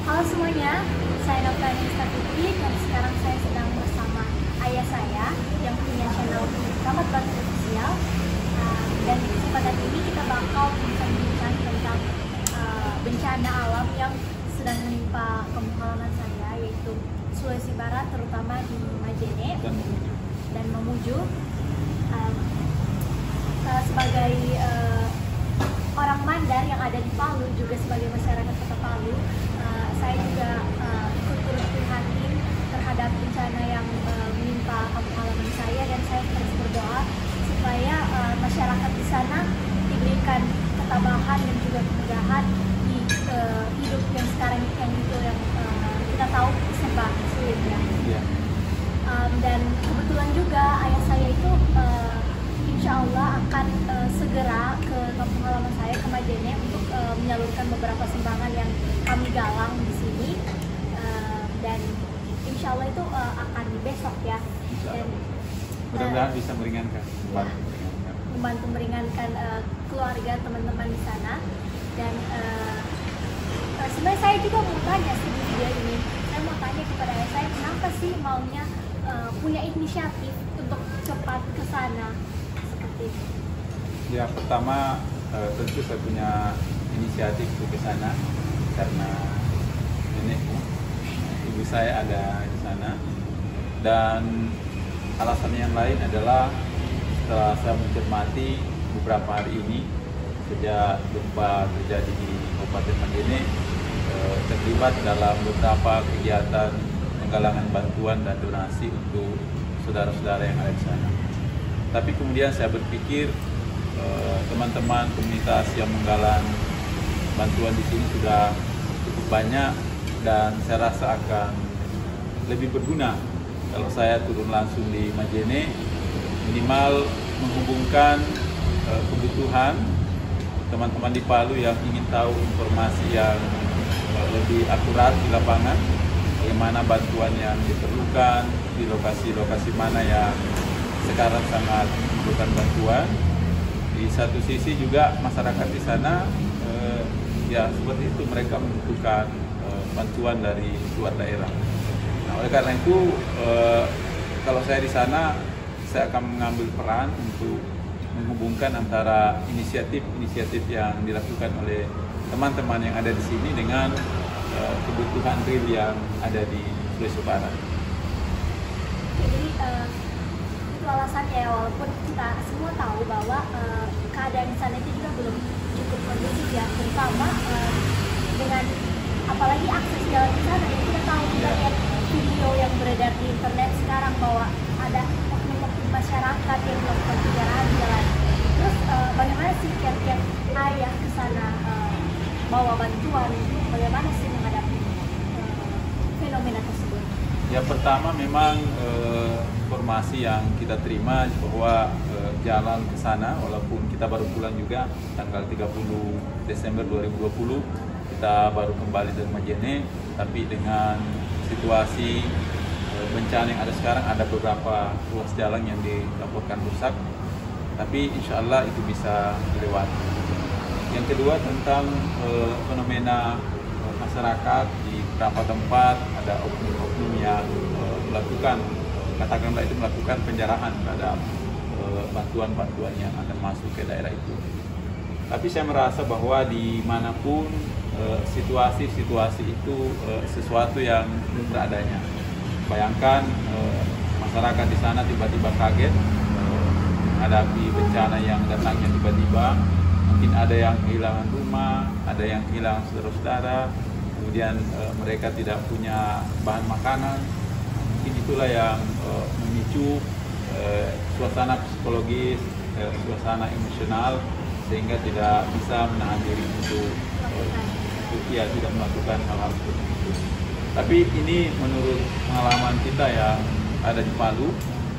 Halo semuanya, saya Nofrani Putri dan sekarang saya sedang bersama ayah saya yang punya channel Selamat Bantu Sosial. Dan di kesempatan ini kita bakal bincang-bincang tentang bencana alam yang sedang menimpa kampung halaman saya, yaitu Sulawesi Barat, terutama di Majene dan Mamuju. Sebagai orang Mandar yang ada di Palu, juga sebagai masyarakat Kota Palu, saya juga ikut turut prihatin terhadap bencana yang menimpa kampung halaman saya, dan saya terus berdoa supaya masyarakat di sana diberikan ketabahan dan juga kemudahan di hidup yang sekarang yang kita tahu serba sulit ya. Dan kebetulan juga ayah saya itu insya Allah akan segera ke kampung halaman saya, ke Majene, untuk menyalurkan beberapa sumbangan yang kami galang di sini, dan insya Allah itu akan besok ya, dan mudah-mudahan bisa meringankan, membantu meringankan keluarga teman-teman di sana. Dan sebenarnya saya juga mau tanya sih di video ini, saya mau tanya kepada ayah saya, kenapa sih maunya punya inisiatif untuk cepat ke sana seperti itu? Ya, pertama tentu saya punya inisiatif ke sana karena nenekku, ibu saya ada di sana, dan alasan yang lain adalah setelah saya mencermati beberapa hari ini sejak gempa terjadi di Kabupaten Majene, terlibat dalam beberapa kegiatan penggalangan bantuan dan donasi untuk saudara-saudara yang ada di sana. Tapi kemudian saya berpikir teman-teman komunitas yang menggalang bantuan di sini sudah cukup banyak, dan saya rasa akan lebih berguna kalau saya turun langsung di Majene, minimal menghubungkan kebutuhan teman-teman di Palu yang ingin tahu informasi yang lebih akurat di lapangan, bagaimana bantuan yang diperlukan di lokasi-lokasi mana yang sekarang sangat membutuhkan bantuan. Di satu sisi juga masyarakat di sana ya seperti itu, mereka membutuhkan bantuan dari luar daerah. Nah, oleh karena itu kalau saya di sana, saya akan mengambil peran untuk menghubungkan antara inisiatif-inisiatif yang dilakukan oleh teman-teman yang ada di sini dengan kebutuhan real yang ada di Sulawesi Barat. Jadi itu alasannya, walaupun kita semua tahu bahwa keadaan di sana itu juga belum cukup kondusif ya, terutama dengan apalagi akses jalan di sana yang kita tahu, kita lihat video yang beredar di internet sekarang bahwa ada oknum-oknum masyarakat yang melakukan penjarahan di jalan. Terus bagaimana sih kiat-kiat ayah ke sana bawa bantuan, bagaimana sih menghadapi fenomena tersebut? Ya, pertama memang informasi yang kita terima bahwa jalan ke sana, walaupun kita baru pulang juga tanggal 30 Desember 2020, kita baru kembali dari Majene, tapi dengan situasi bencana yang ada sekarang, ada beberapa ruas jalan yang dilaporkan rusak, tapi insya Allah itu bisa dilewati. Yang kedua tentang fenomena masyarakat di beberapa tempat, ada oknum-oknum yang melakukan, katakanlah itu melakukan penjarahan terhadap bantuan-bantuan yang akan masuk ke daerah itu. Tapi saya merasa bahwa dimanapun situasi-situasi itu sesuatu yang lumrah adanya. Bayangkan masyarakat di sana tiba-tiba kaget menghadapi bencana yang datangnya tiba-tiba. Mungkin ada yang kehilangan rumah, ada yang kehilangan saudara-saudara, kemudian mereka tidak punya bahan makanan. Mungkin itulah yang memicu suasana psikologis, suasana emosional, sehingga tidak bisa menahan diri untuk tidak melakukan hal-hal seperti itu. Tapi ini menurut pengalaman kita yang ada di Palu,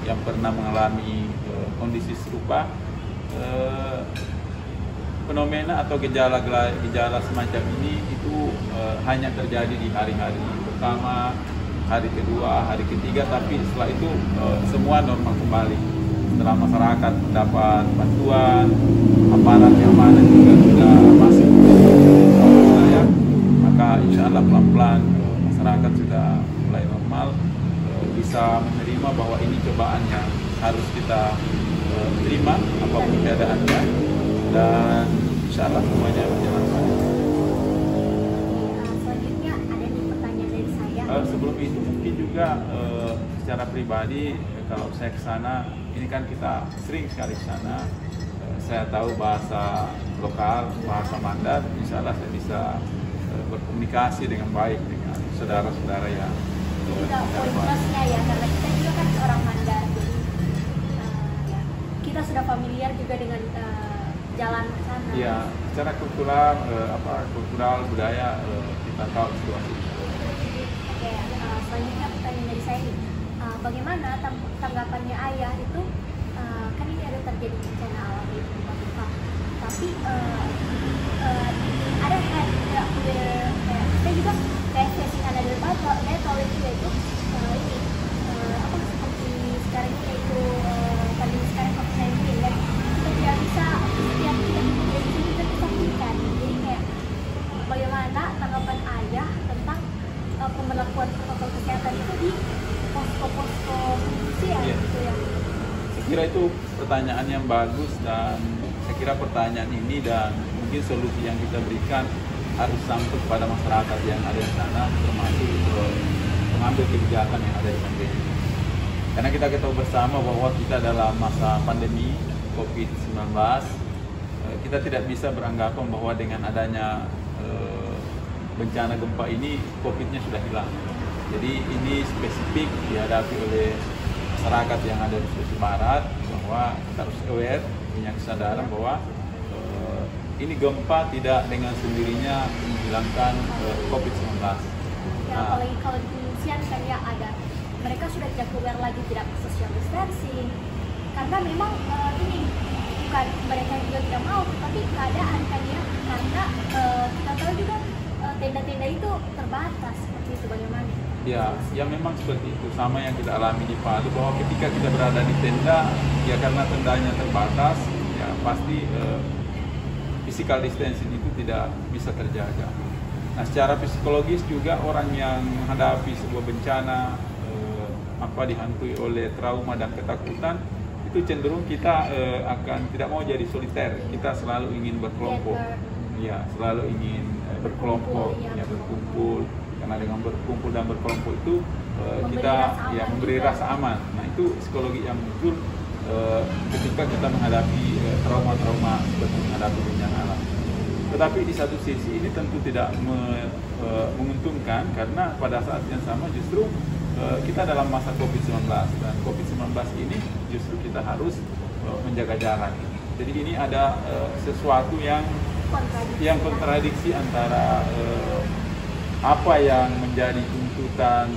yang pernah mengalami kondisi serupa, fenomena atau gejala semacam ini itu hanya terjadi di hari-hari pertama, hari kedua, hari ketiga, tapi setelah itu semua normal kembali. Setelah masyarakat mendapat bantuan, aparat keamanan juga sudah masuk ke wilayah, maka insya Allah pelan-pelan masyarakat sudah mulai normal, bisa menerima bahwa ini cobaan yang harus kita terima apapun keadaannya, dan insya Allah semuanya berjalan baik. Selanjutnya ada nih pertanyaan dari saya. Sebelum itu mungkin juga secara pribadi kalau saya ke sana, ini kan kita sering sekali ke sana, saya tahu bahasa lokal, bahasa Mandar, insya Allah saya bisa berkomunikasi dengan baik dengan saudara-saudara yang Itu udah poin plusnya ya, karena kita juga kan orang Mandar, jadi ya, kita sudah familiar juga dengan jalan ke sana. ya secara kultural, kultural budaya kita tahu situasi. Oke, selanjutnya pertanyaan dari saya nih, bagaimana tanggapannya ayah itu, kan ini ada terjadi bencana alam di gempa, tapi ada kan tidak kita juga kayak facing another battle itu yaitu ini apa seperti sekarang ini yaitu pandemi sekarang COVID-19, dan kita tidak bisa setiap kita disaksikan. Jadi kayak bagaimana tanggapan ayah tentang pemberlakuan protokol kesehatan itu di posko-posko pengungsian gitu ya? Saya kira itu pertanyaan yang bagus, dan saya kira pertanyaan ini dan mungkin solusi yang kita berikan harus sampai kepada masyarakat yang ada di sana, termasuk mengambil kebijakan yang ada di sana. Karena kita ketahui bersama bahwa kita dalam masa pandemi COVID-19, kita tidak bisa beranggapan bahwa dengan adanya bencana gempa ini COVID-nya sudah hilang. Jadi ini spesifik dihadapi oleh masyarakat yang ada di Sulawesi Barat, bahwa kita harus aware, punya kesadaran bahwa ini gempa tidak dengan sendirinya menghilangkan COVID-19. Ya, apalagi kalau di pengungsian kan ya ada, mereka sudah tidak keluar lagi, tidak social distancing, karena memang ini bukan mereka juga tidak mau, tapi keadaan kan ya, karena kita tahu juga tenda-tenda itu terbatas, seperti itu. Bagaimana? Ya memang seperti itu, sama yang kita alami di Palu, bahwa ketika kita berada di tenda, ya karena tendanya terbatas, ya pasti physical distancing itu tidak bisa terjaga. Nah, secara psikologis juga orang yang menghadapi sebuah bencana, dihantui oleh trauma dan ketakutan, itu cenderung kita akan tidak mau jadi soliter. Kita selalu ingin berkelompok, ya selalu ingin berkelompok, ya berkumpul. Karena dengan berkumpul dan berkelompok itu kita ya memberi rasa aman. Nah, itu psikologi yang muncul ketika kita menghadapi trauma-trauma seperti menghadapi bencana alam. Tetapi di satu sisi ini tentu tidak menguntungkan, karena pada saat yang sama justru kita dalam masa COVID-19, dan COVID-19 ini justru kita harus menjaga jarak. Jadi ini ada sesuatu yang kontradiksi antara apa yang menjadi tuntutan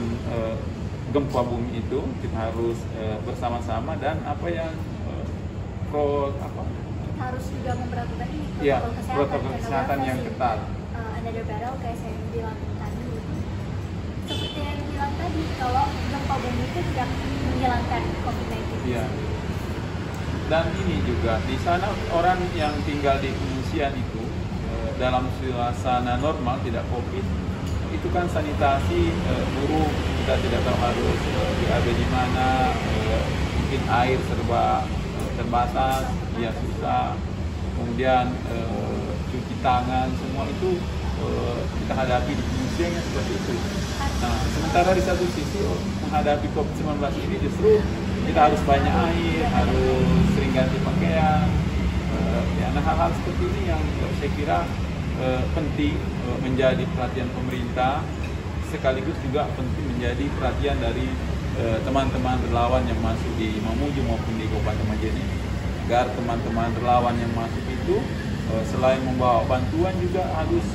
gempa bumi itu kita harus bersama-sama, dan apa yang kita harus juga memperhatikan ini protokol kesehatan yang ketat. Another battle kayak saya bilang tadi, seperti yang bilang tadi, kalau gempa bumi itu tidak menghilangkan COVID-19. Iya. Dan ini juga di sana orang yang tinggal di pengungsian itu dalam suasana normal tidak COVID, itu kan sanitasi buruk, kita tidak tahu harus BAB di mana, mungkin air serba terbatas, ya susah, kemudian cuci tangan, semua itu kita hadapi di pengungsian seperti itu. Nah, sementara di satu sisi menghadapi COVID-19 ini justru kita harus banyak air, harus sering ganti pakaian, nah hal-hal seperti ini yang saya kira penting menjadi perhatian pemerintah, sekaligus juga penting menjadi perhatian dari teman-teman relawan yang masuk di Mamuju maupun di Kabupaten Majene, agar teman-teman relawan yang masuk itu selain membawa bantuan juga harus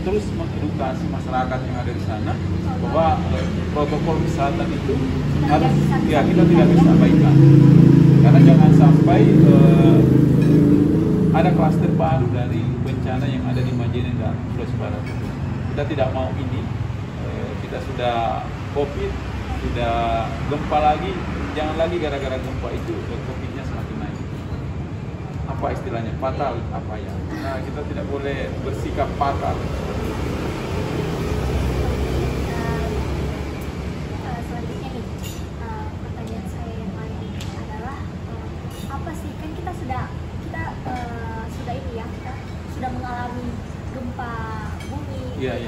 terus mengedukasi masyarakat yang ada di sana bahwa protokol kesehatan itu harus kita tidak bisa abaikan, karena jangan sampai ada klaster baru dari bencana yang ada di Majene dan Sulawesi Barat. Kita tidak mau ini, kita sudah COVID, sudah gempa lagi, jangan lagi gara-gara gempa itu COVID-nya semakin naik. Apa istilahnya? Fatal apa ya? Nah, kita tidak boleh bersikap fatal.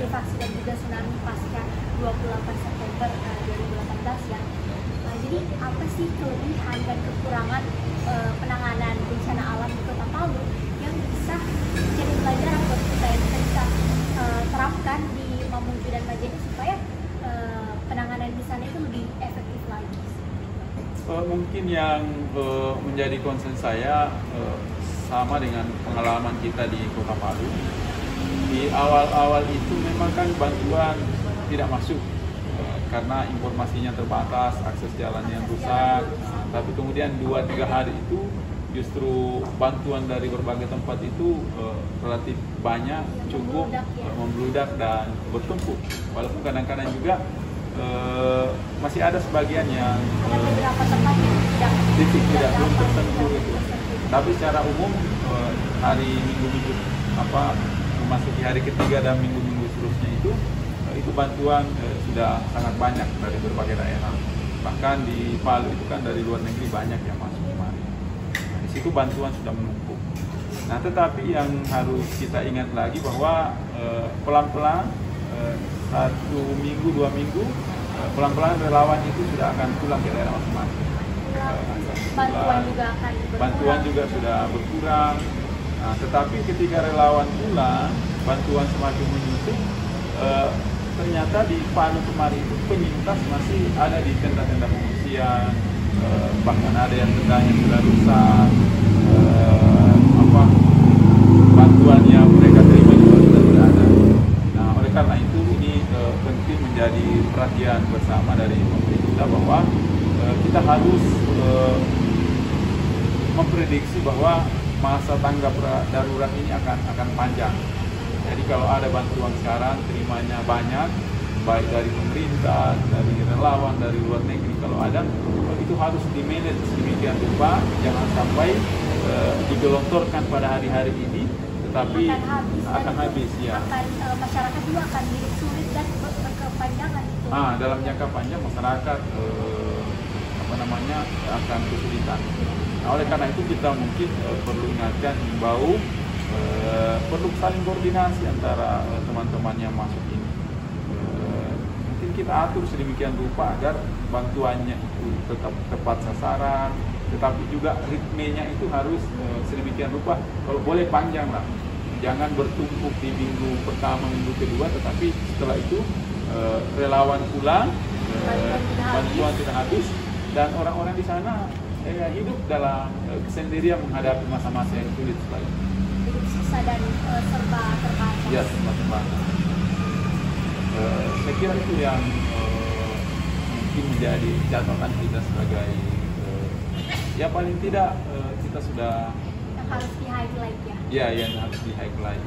likuifaksi dan juga tsunami pasca 28 September 2018 ya. Jadi apa sih kelebihan dan kekurangan penanganan bencana alam di Kota Palu yang bisa jadi pelajaran buat kita yang kita bisa terapkan di Mamuju dan Majene supaya penanganan di sana itu lebih efektif lagi? Mungkin yang menjadi concern saya sama dengan pengalaman kita di Kota Palu. Di awal-awal itu memang kan bantuan tidak masuk karena informasinya terbatas, akses jalannya yang rusak. Tapi kemudian 2-3 hari itu justru bantuan dari berbagai tempat itu relatif banyak, cukup, membludak dan bertumpuk. Walaupun kadang-kadang juga masih ada sebagian yang beberapa tempat yang tidak belum tersentuh gitu. Tapi secara umum hari minggu-minggu memasuki hari ketiga dan minggu-minggu seterusnya itu bantuan sudah sangat banyak dari berbagai daerah. Bahkan di Palu itu kan dari luar negeri banyak yang masuk kemarin. Nah, di situ bantuan sudah menumpuk. Nah, tetapi yang harus kita ingat lagi bahwa pelan-pelan 1 minggu, 2 minggu, pelan-pelan relawan itu sudah akan pulang ke daerah masing-masing. Bantuan juga sudah berkurang. Nah, tetapi ketika relawan pulang, bantuan semakin menyusut. Ternyata di Palu kemarin itu penyintas masih ada di tenda-tenda pengungsian, bahkan ada yang tendanya sudah rusak. Bantuan yang mereka terima juga sudah tidak ada. Nah, oleh karena itu ini penting menjadi perhatian bersama dari pemerintah bahwa kita harus memprediksi bahwa masa tanggap darurat ini akan panjang. Jadi kalau ada bantuan sekarang terimanya banyak, baik dari pemerintah, dari relawan, dari luar negeri, kalau ada itu harus di-manage sedemikian rupa, jangan sampai digelontorkan pada hari-hari ini, tetapi akan habis ya. Masyarakat juga akan hidup sulit dan berkepanjangan itu. Dalam jangka panjang masyarakat akan kesulitan. Nah, oleh karena itu kita mungkin perlu ingatkan, himbau, perlu saling koordinasi antara teman-teman yang masuk ini. Mungkin kita atur sedemikian rupa agar bantuannya itu tetap tepat sasaran, tetapi juga ritmenya itu harus sedemikian rupa, kalau boleh panjang lah, jangan bertumpuk di minggu pertama, minggu kedua, tetapi setelah itu relawan pulang, bantuan tidak habis, dan orang-orang di sana hidup dalam kesendirian menghadapi masa-masa yang sulit setelah itu. Hidup susah dan serba terbatas. Ya, serba terbatas. Saya kira itu yang mungkin menjadi catatan kita sebagai ya paling tidak kita sudah yang harus di highlight ya. Ya, yang harus di highlight.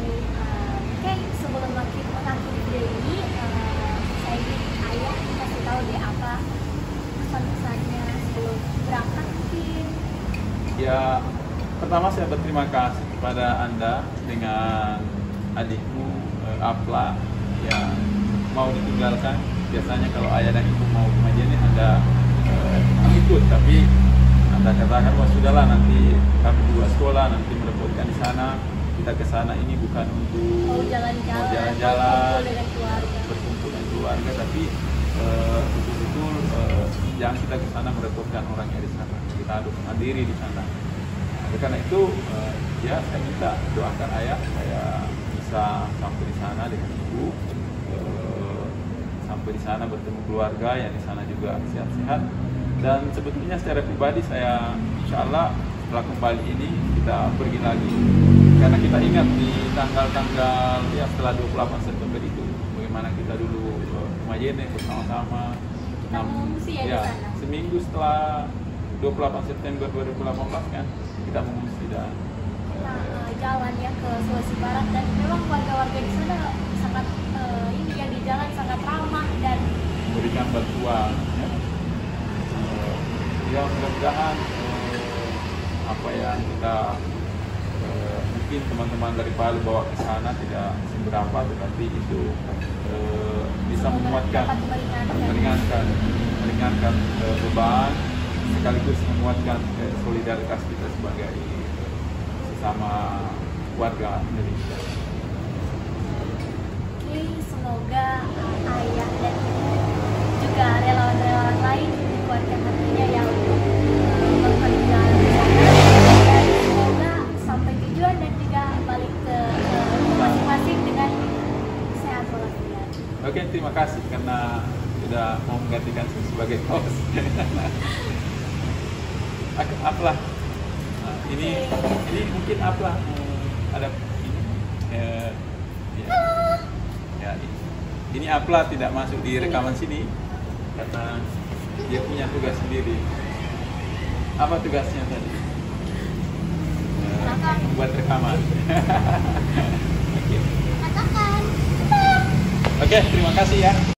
Oke, sebelum akhir video ini saya ingin Ayah kasih tahu deh apa pesan-pesannya sebelum berangkat mungkin. Ya, pertama saya berterima kasih kepada Anda dengan adikmu Apla yang mau ditinggalkan. Biasanya kalau ayah dan ibu mau ke Majene Anda ikut, tapi Anda katakan wah sudahlah, nanti kami juga sekolah, nanti merepotkan di sana. Kita ke sana ini bukan untuk jalan-jalan, berkumpul dengan keluarga, tapi betul-betul jangan kita ke sana merepotkan orang yang di sana. Kita harus mandiri di sana. Karena itu ya saya minta doakan ayah saya bisa sampai di sana dengan ibu, sampai di sana bertemu keluarga yang di sana juga sehat-sehat. Dan sebetulnya secara pribadi saya insya Allah setelah kembali ini kita pergi lagi, karena kita ingat di tanggal-tanggal ya setelah 28 September itu bagaimana kita dulu Majene bersama-sama. Ya, seminggu setelah 28 September 2018 kan kita mengungsi dan jalan ya ke Sulawesi Barat, dan memang warga-warga di sana sangat ini yang di jalan sangat ramah dan memberikan bantuan ya mudah-mudahan apa yang kita mungkin teman-teman dari Palu bawa ke sana tidak seberapa, tetapi itu bisa menguatkan, meringankan beban, sekaligus menguatkan solidaritas kita sebagai sesama warga Indonesia. Oke, terima kasih karena sudah mau menggantikan saya sebagai host. Aplah, nah, ini mungkin Aplah ada ini, ya, ini Aplah tidak masuk di rekaman sini karena dia punya tugas sendiri. Apa tugasnya tadi? Membuat rekaman. Oke, terima kasih ya.